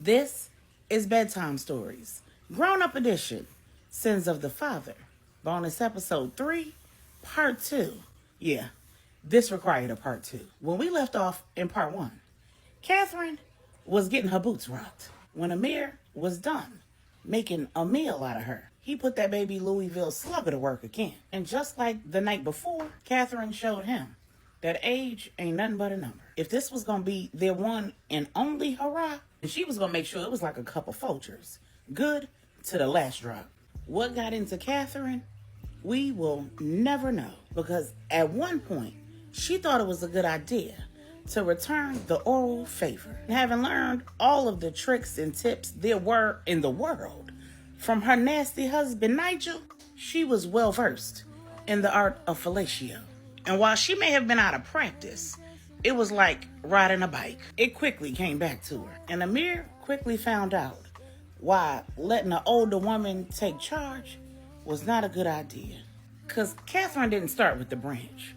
This is Bedtime Stories, Grown-Up Edition, Sins of the Father, bonus episode 3, part 2. Yeah, this required a part 2. When we left off in part 1, Catherine was getting her boots rocked when Amir was done making a meal out of her. He put that baby Louisville slugger to work again. And just like the night before, Catherine showed him that age ain't nothing but a number. If this was going to be their one and only hurrah, she was going to make sure it was like a cup of Folgers. Good to the last drop. What got into Catherine, we will never know. Because at one point, she thought it was a good idea to return the oral favor. And having learned all of the tricks and tips there were in the world from her nasty husband Nigel, she was well versed in the art of fellatio. And while she may have been out of practice, it was like riding a bike. It quickly came back to her. And Amir quickly found out why letting an older woman take charge was not a good idea. Because Catherine didn't start with the branch.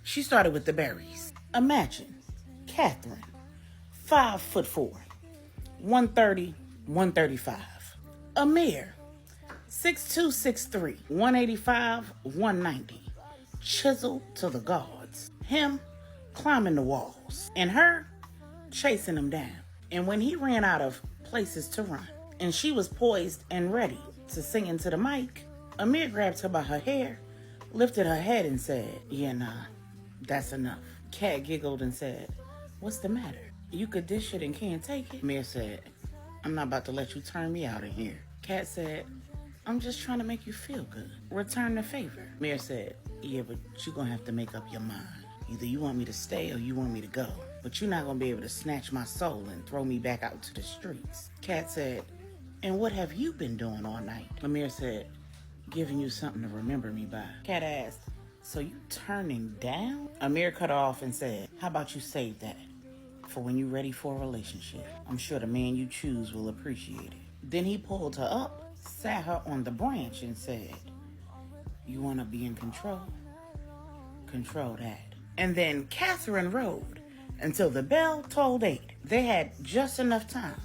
She started with the berries. Imagine Catherine, 5'4", 130, 135. Amir, 6'2", 6'3", 185, 190. Chiseled to the gods. Him climbing the walls. And her chasing him down. And when he ran out of places to run, and she was poised and ready to sing into the mic, Amir grabbed her by her hair, lifted her head and said, "Yeah, nah, that's enough." Cat giggled and said, "What's the matter? You could dish it and can't take it?" Amir said, "I'm not about to let you turn me out in here." Cat said, "I'm just trying to make you feel good. Return the favor." Amir said, "Yeah, but you're going to have to make up your mind. Either you want me to stay or you want me to go. But you're not going to be able to snatch my soul and throw me back out to the streets." Cat said, "And what have you been doing all night?" Amir said, "Giving you something to remember me by." Cat asked, "So you turning down?" Amir cut her off and said, "How about you save that for when you're ready for a relationship? I'm sure the man you choose will appreciate it." Then he pulled her up, sat her on the branch and said, "You want to be in control? Control that." And then Catherine rode until the bell tolled 8. They had just enough time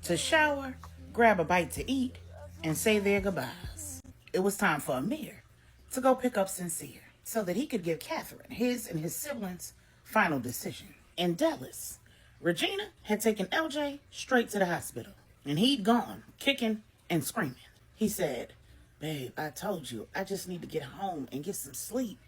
to shower, grab a bite to eat, and say their goodbyes. It was time for Amir to go pick up Sincere so that he could give Catherine his and his siblings' final decision. In Dallas, Regina had taken LJ straight to the hospital, and he'd gone kicking and screaming. He said, "Babe, I told you, I just need to get home and get some sleep.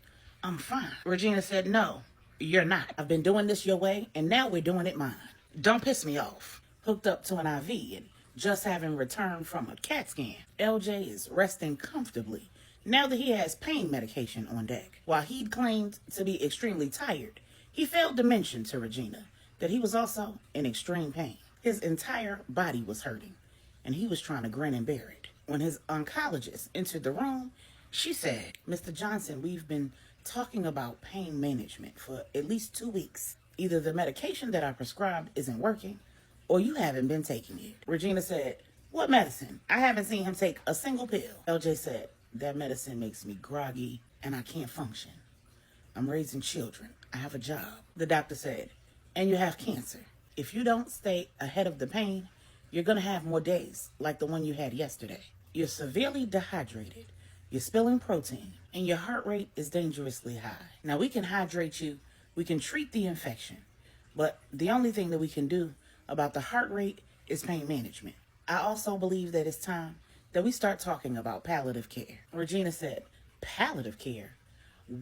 I'm fine." Regina said, "No, you're not. I've been doing this your way, and now we're doing it mine. Don't piss me off." Hooked up to an IV and just having returned from a CAT scan, LJ is resting comfortably now that he has pain medication on deck. While he'd claimed to be extremely tired, he failed to mention to Regina that he was also in extreme pain. His entire body was hurting, and he was trying to grin and bear it. When his oncologist entered the room, she said, "Mr. Johnson, we've been talking about pain management for at least 2 weeks. Either the medication that I prescribed isn't working, or you haven't been taking it." Regina said, "What medicine? I haven't seen him take a single pill." LJ said, "That medicine makes me groggy and I can't function. I'm raising children. I have a job." The doctor said, "And you have cancer. If you don't stay ahead of the pain, you're going to have more days like the one you had yesterday. You're severely dehydrated. You're spilling protein, and your heart rate is dangerously high. Now, we can hydrate you. We can treat the infection. But the only thing that we can do about the heart rate is pain management. I also believe that it's time that we start talking about palliative care." Regina said, "Palliative care?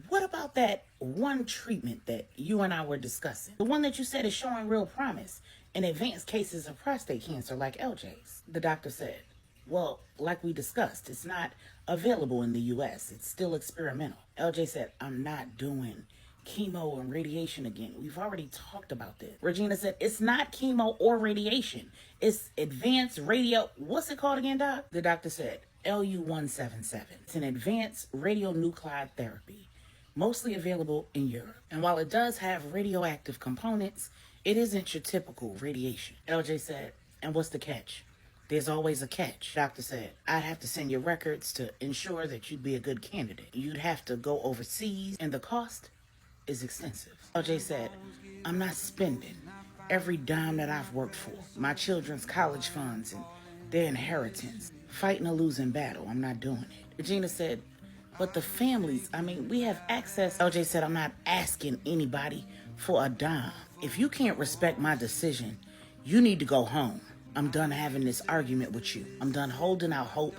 What about that one treatment that you and I were discussing? The one that you said is showing real promise in advanced cases of prostate cancer like LJ's." The doctor said, "Well, like we discussed, it's not available in the U.S. It's still experimental." LJ said, "I'm not doing chemo and radiation again. We've already talked about this." Regina said, "It's not chemo or radiation. It's advanced radio..." "What's it called again, Doc?" The doctor said, "LU-177. It's an advanced radionuclide therapy, mostly available in Europe. And while it does have radioactive components, it isn't your typical radiation." LJ said, "And what's the catch?" "There's always a catch." Doctor said, "I'd have to send your records to ensure that you'd be a good candidate. You'd have to go overseas, and the cost is extensive." LJ said, "I'm not spending every dime that I've worked for, my children's college funds and their inheritance. Fighting a losing battle. I'm not doing it. Regina said, but the families, we have access. LJ said, I'm not asking anybody for a dime. If you can't respect my decision, you need to go home. I'm done having this argument with you. I'm done holding out hope,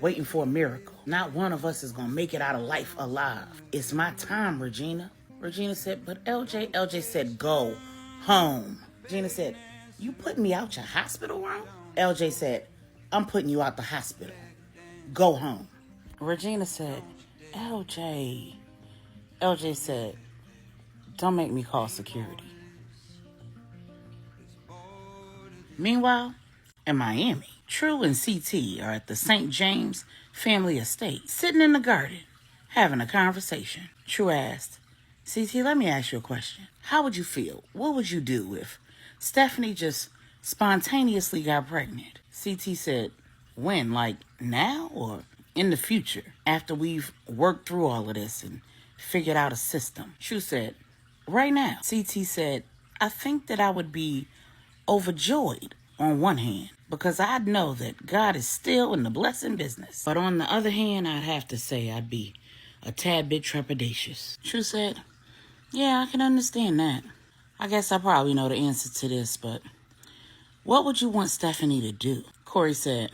waiting for a miracle. Not one of us is going to make it out of life alive. It's my time, Regina. Regina said, but LJ said, go home. Regina said, you putting me out your hospital room? LJ said, I'm putting you out the hospital. Go home. Regina said, LJ. LJ said, don't make me call security. Meanwhile, in Miami, True and CT are at the St. James family estate, sitting in the garden, having a conversation. True asked, CT, let me ask you a question. How would you feel? What would you do if Stephanie just spontaneously got pregnant? CT said, when? Like now or in the future? After we've worked through all of this and figured out a system. True said, right now. CT said, I think that I would be overjoyed on one hand because I'd know that God is still in the blessing business. But on the other hand, I'd have to say I'd be a tad bit trepidatious. True said, yeah, I can understand that. I guess I probably know the answer to this, but what would you want Stephanie to do? Corey said,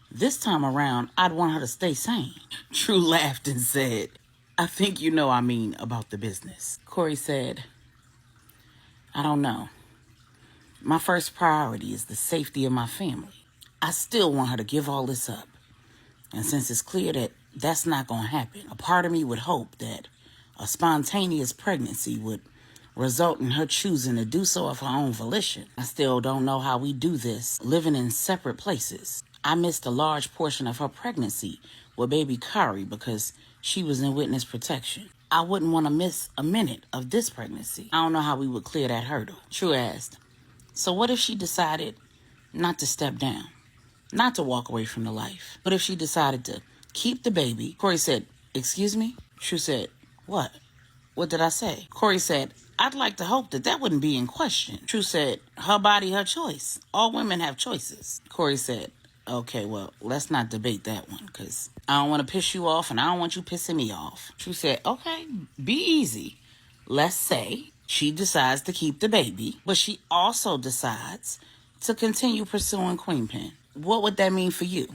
this time around, I'd want her to stay sane. True laughed and said, I think you know I mean about the business. Corey said, I don't know. My first priority is the safety of my family. I still want her to give all this up. And since it's clear that that's not going to happen, a part of me would hope that a spontaneous pregnancy would result in her choosing to do so of her own volition. I still don't know how we do this, living in separate places. I missed a large portion of her pregnancy with baby Kari because she was in witness protection. I wouldn't want to miss a minute of this pregnancy. I don't know how we would clear that hurdle. True asked, so what if she decided not to step down, not to walk away from the life? What if she decided to keep the baby? Corey said, excuse me? True said, what? What did I say? Corey said, I'd like to hope that wouldn't be in question. True said, her body, her choice. All women have choices. Corey said, okay, well, let's not debate that one because I don't want to piss you off and I don't want you pissing me off. True said, okay, be easy. Let's say she decides to keep the baby, but she also decides to continue pursuing Queen Pen. What would that mean for you?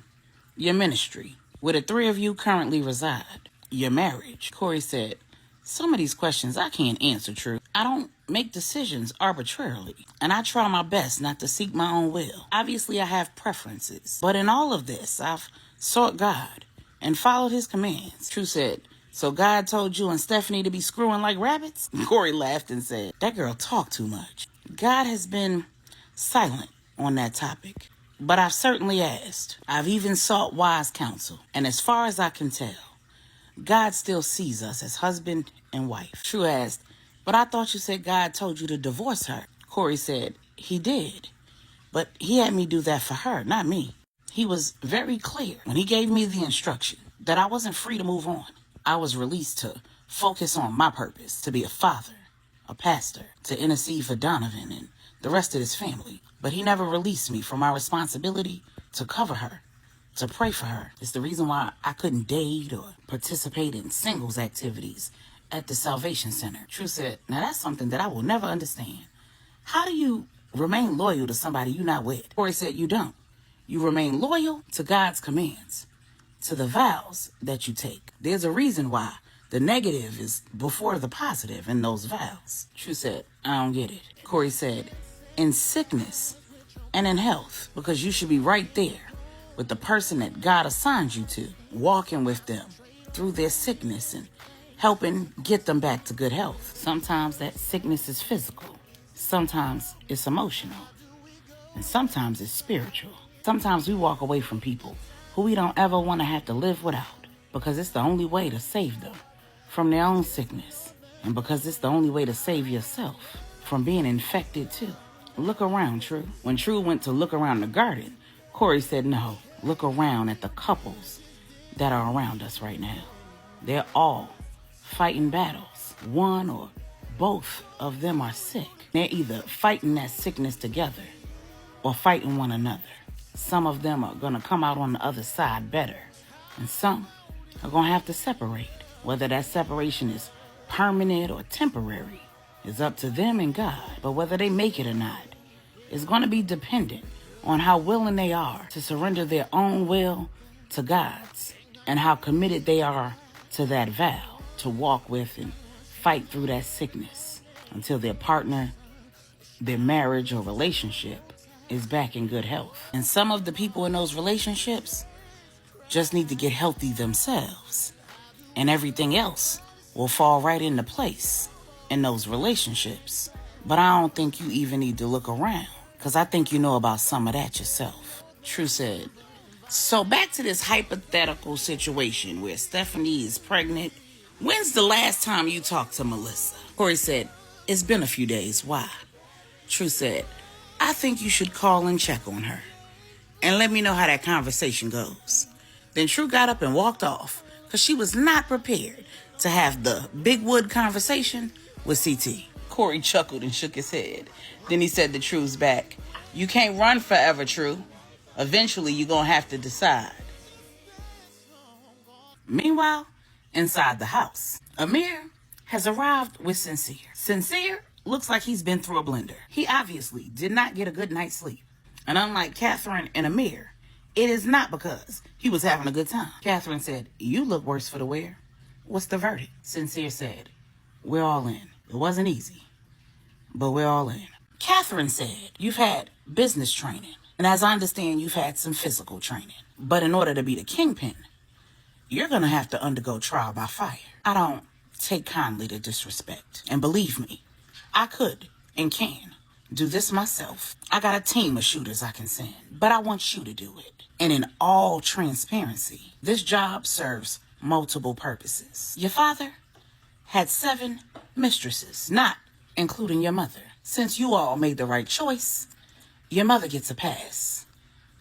Your ministry, where the three of you currently reside. Your marriage. Corey said, some of these questions I can't answer, True. I don't make decisions arbitrarily, and I try my best not to seek my own will. Obviously, I have preferences, but in all of this, I've sought God and followed his commands. True said, so God told you and Stephanie to be screwing like rabbits? Corey laughed and said, that girl talked too much. God has been silent on that topic, but I've certainly asked. I've even sought wise counsel, and as far as I can tell, God still sees us as husband and wife. True asked, but I thought you said God told you to divorce her. Corey said, he did, but he had me do that for her, not me. He was very clear when he gave me the instruction that I wasn't free to move on. I was released to focus on my purpose, to be a father, a pastor, to intercede for Donovan and the rest of his family. But he never released me from my responsibility to cover her, to pray for her. It's the reason why I couldn't date or participate in singles activities at the Salvation Center. True said, now that's something that I will never understand. How do you remain loyal to somebody you're not with? Corey said, you don't. You remain loyal to God's commands, to the vows that you take. There's a reason why the negative is before the positive in those vows. True said, I don't get it. Corey said, in sickness and in health, because you should be right there with the person that God assigned you to, walking with them through their sickness and helping get them back to good health. Sometimes that sickness is physical. Sometimes it's emotional. And sometimes it's spiritual. Sometimes we walk away from people who we don't ever want to have to live without because it's the only way to save them from their own sickness and because it's the only way to save yourself from being infected too. Look around, True. When True went to look around the garden, Corey said, no, look around at the couples that are around us right now. They're all fighting battles, won or both of them are sick. They're either fighting that sickness together or fighting one another. Some of them are going to come out on the other side better, and some are going to have to separate. Whether that separation is permanent or temporary is up to them and God. But whether they make it or not is going to be dependent on how willing they are to surrender their own will to God's, and how committed they are to that vow to walk with and fight through that sickness until their partner, their marriage or relationship is back in good health. And some of the people in those relationships just need to get healthy themselves, and everything else will fall right into place in those relationships. But I don't think you even need to look around, because I think you know about some of that yourself. True said, so back to this hypothetical situation where Stephanie is pregnant. When's the last time you talked to Melissa? Corey said, it's been a few days. Why? True said, I think you should call and check on her and let me know how that conversation goes. Then True got up and walked off because she was not prepared to have the big wood conversation with CT. Corey chuckled and shook his head. Then he said to True's back, you can't run forever, True. Eventually, you're going to have to decide. Meanwhile, inside the house, Amir has arrived with Sincere. Sincere looks like he's been through a blender. He obviously did not get a good night's sleep. And unlike Catherine and Amir, it is not because he was having a good time. Catherine said, you look worse for the wear. What's the verdict? Sincere said, we're all in. It wasn't easy, but we're all in. Catherine said, you've had business training. And as I understand, you've had some physical training. But in order to be the kingpin, you're going to have to undergo trial by fire. I don't take kindly to disrespect. And believe me, I could and can do this myself. I got a team of shooters I can send, but I want you to do it. And in all transparency, this job serves multiple purposes. Your father had 7 mistresses, not including your mother. Since you all made the right choice, your mother gets a pass.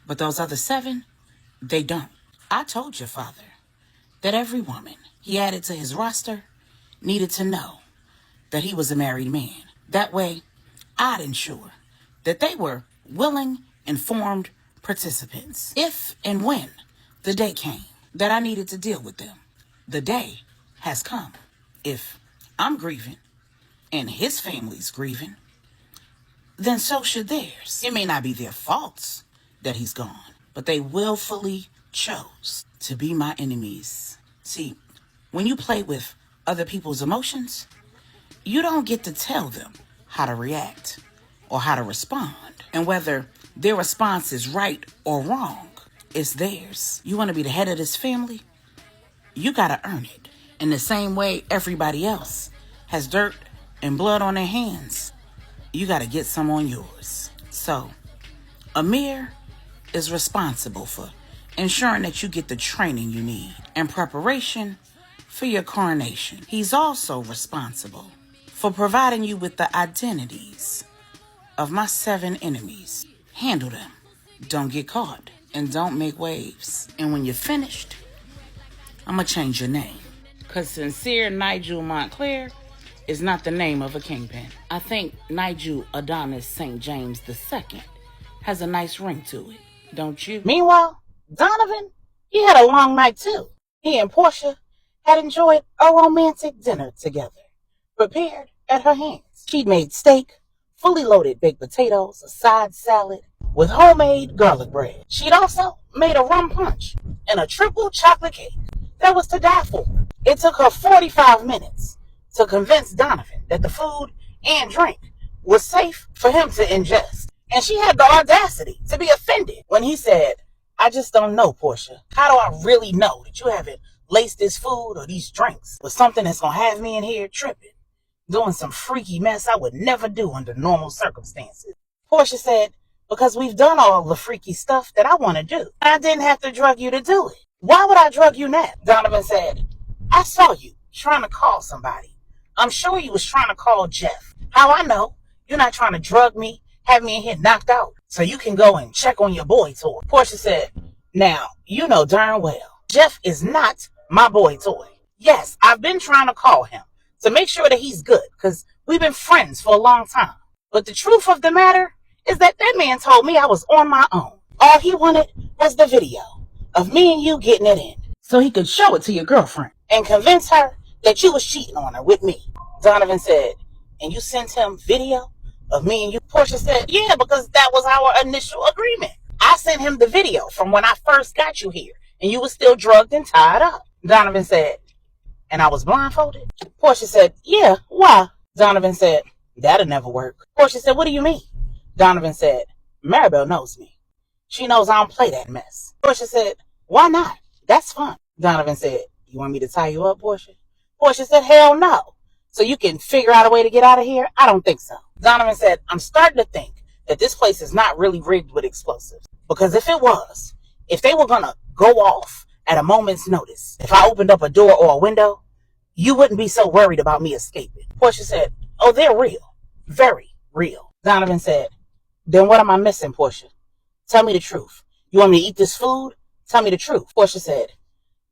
But those other 7, they don't. I told your father that every woman he added to his roster needed to know that he was a married man. That way, I'd ensure that they were willing, informed participants. If and when the day came that I needed to deal with them, the day has come. If I'm grieving and his family's grieving, then so should theirs. It may not be their faults that he's gone, but they willfully chose to be my enemies. See, when you play with other people's emotions, you don't get to tell them how to react or how to respond. And whether their response is right or wrong, it's theirs. You want to be the head of this family? You got to earn it. In the same way everybody else has dirt and blood on their hands, you got to get some on yours. So, Amir is responsible for ensuring that you get the training you need and preparation for your coronation. He's also responsible for providing you with the identities of my 7 enemies. Handle them. Don't get caught. And don't make waves. And when you're finished, I'm going to change your name. Because Sincere Nigel Montclair is not the name of a kingpin. I think Nigel Adonis St. James II has a nice ring to it, don't you? Meanwhile, Donovan, he had a long night too. He and Portia had enjoyed a romantic dinner together, prepared at her hands. She'd made steak, fully loaded baked potatoes, a side salad with homemade garlic bread. She'd also made a rum punch and a triple chocolate cake that was to die for. It took her 45 minutes to convince Donovan that the food and drink was safe for him to ingest. And she had the audacity to be offended when he said, I just don't know, Portia. How do I really know that you haven't laced this food or these drinks with something that's going to have me in here tripping, doing some freaky mess I would never do under normal circumstances? Portia said, because we've done all the freaky stuff that I want to do. I didn't have to drug you to do it. Why would I drug you now? Donovan said, I saw you trying to call somebody. I'm sure you was trying to call Jeff. How I know you're not trying to drug me, have me in here knocked out, so you can go and check on your boy toy. Portia said, now, you know darn well, Jeff is not my boy toy. Yes, I've been trying to call him to make sure that he's good, because we've been friends for a long time. But the truth of the matter is that man told me I was on my own. All he wanted was the video of me and you getting it in, so he could show it to your girlfriend and convince her that you was cheating on her with me. Donovan said, and you sent him video of me and you? Portia said, yeah, because that was our initial agreement. I sent him the video from when I first got you here, and you were still drugged and tied up. Donovan said, and I was blindfolded? Portia said, yeah, why? Donovan said, that'll never work. Portia said, what do you mean? Donovan said, Maribel knows me. She knows I don't play that mess. Portia said, why not? That's fun. Donovan said, you want me to tie you up, Portia? Portia said, hell no. So you can figure out a way to get out of here? I don't think so. Donovan said, I'm starting to think that this place is not really rigged with explosives. Because if it was, if they were going to go off at a moment's notice, if I opened up a door or a window, you wouldn't be so worried about me escaping. Portia said, oh, they're real. Very real. Donovan said, then what am I missing, Portia? Tell me the truth. You want me to eat this food? Tell me the truth. Portia said,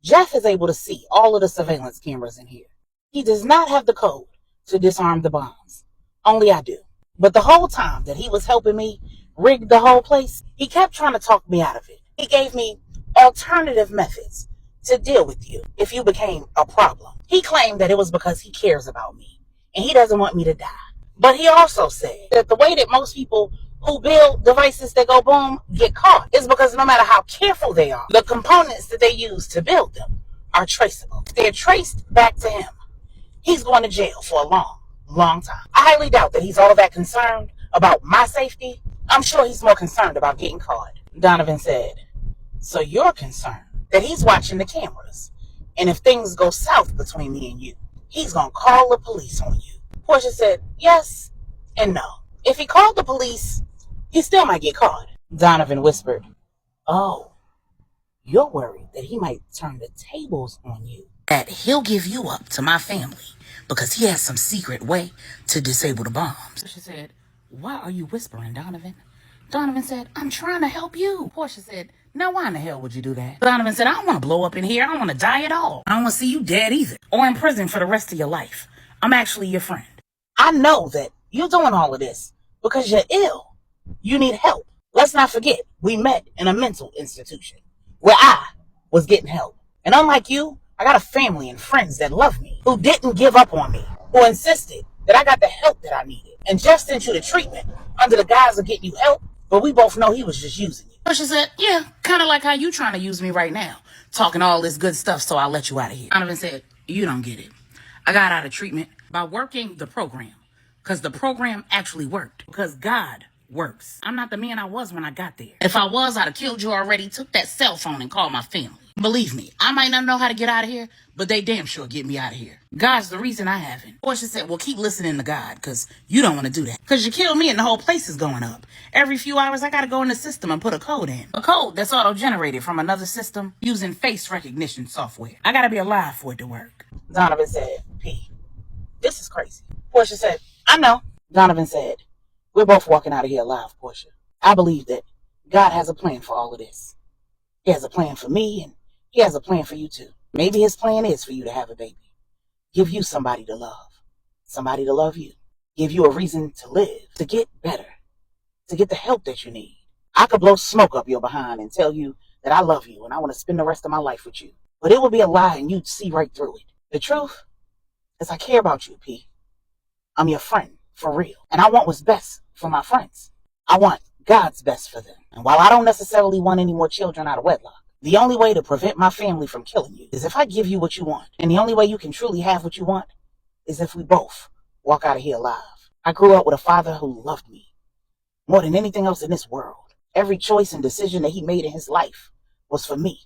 Jeff is able to see all of the surveillance cameras in here. He does not have the code to disarm the bombs. Only I do. But the whole time that he was helping me rig the whole place, he kept trying to talk me out of it. He gave me alternative methods to deal with you if you became a problem. He claimed that it was because he cares about me and he doesn't want me to die. But he also said that the way that most people who build devices that go boom get caught is because no matter how careful they are, the components that they use to build them are traceable. They're traced back to him. He's going to jail for a long, long time. I highly doubt that he's all that concerned about my safety. I'm sure he's more concerned about getting caught. Donovan said, so you're concerned that he's watching the cameras, and if things go south between me and you, he's going to call the police on you. Portia said, yes and no. If he called the police, he still might get caught. Donovan whispered, oh, you're worried that he might turn the tables on you. That he'll give you up to my family because he has some secret way to disable the bombs. She said, why are you whispering, Donovan? Donovan said, I'm trying to help you. Portia said, now why in the hell would you do that? Donovan said, I don't want to blow up in here. I don't want to die at all. I don't want to see you dead either, or in prison for the rest of your life. I'm actually your friend. I know that you're doing all of this because you're ill. You need help. Let's not forget, we met in a mental institution where I was getting help. And unlike you, I got a family and friends that love me, who didn't give up on me, who insisted that I got the help that I needed, and just sent you to treatment under the guise of getting you help, but we both know he was just using you. But she said, yeah, kind of like how you trying to use me right now, talking all this good stuff so I'll let you out of here. Donovan said, you don't get it. I got out of treatment by working the program, because the program actually worked, because God works. I'm not the man I was when I got there. If I was, I'd have killed you already, took that cell phone and called my family. Believe me, I might not know how to get out of here, but they damn sure get me out of here. God's the reason I haven't. Portia said, well, keep listening to God, because you don't want to do that. Because you killed me and the whole place is going up. Every few hours, I got to go in the system and put a code in. A code that's auto-generated from another system using face recognition software. I got to be alive for it to work. Donovan said, P, this is crazy. Portia said, I know. Donovan said, we're both walking out of here alive, Portia. I believe that God has a plan for all of this. He has a plan for me, and he has a plan for you too. Maybe his plan is for you to have a baby. Give you somebody to love you. Give you a reason to live, to get better, to get the help that you need. I could blow smoke up your behind and tell you that I love you and I want to spend the rest of my life with you. But it would be a lie and you'd see right through it. The truth is I care about you, P. I'm your friend, for real. And I want what's best for my friends. I want God's best for them. And while I don't necessarily want any more children out of wedlock, the only way to prevent my family from killing you is if I give you what you want. And the only way you can truly have what you want is if we both walk out of here alive. I grew up with a father who loved me more than anything else in this world. Every choice and decision that he made in his life was for me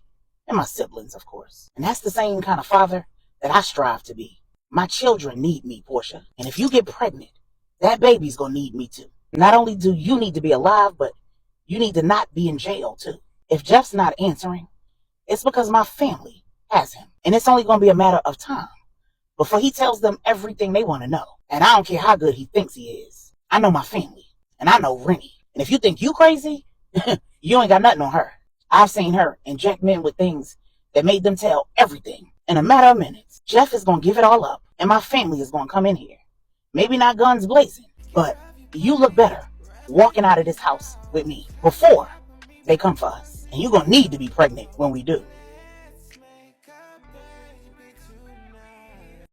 and my siblings, of course. And that's the same kind of father that I strive to be. My children need me, Portia. And if you get pregnant, that baby's gonna need me too. Not only do you need to be alive, but you need to not be in jail too. If Jeff's not answering, it's because my family has him. And it's only going to be a matter of time before he tells them everything they want to know. And I don't care how good he thinks he is. I know my family. And I know Rennie. And if you think you crazy, you ain't got nothing on her. I've seen her inject men with things that made them tell everything in a matter of minutes. Jeff is going to give it all up and my family is going to come in here. Maybe not guns blazing, but you look better walking out of this house with me before they come for us. And you're going to need to be pregnant when we do.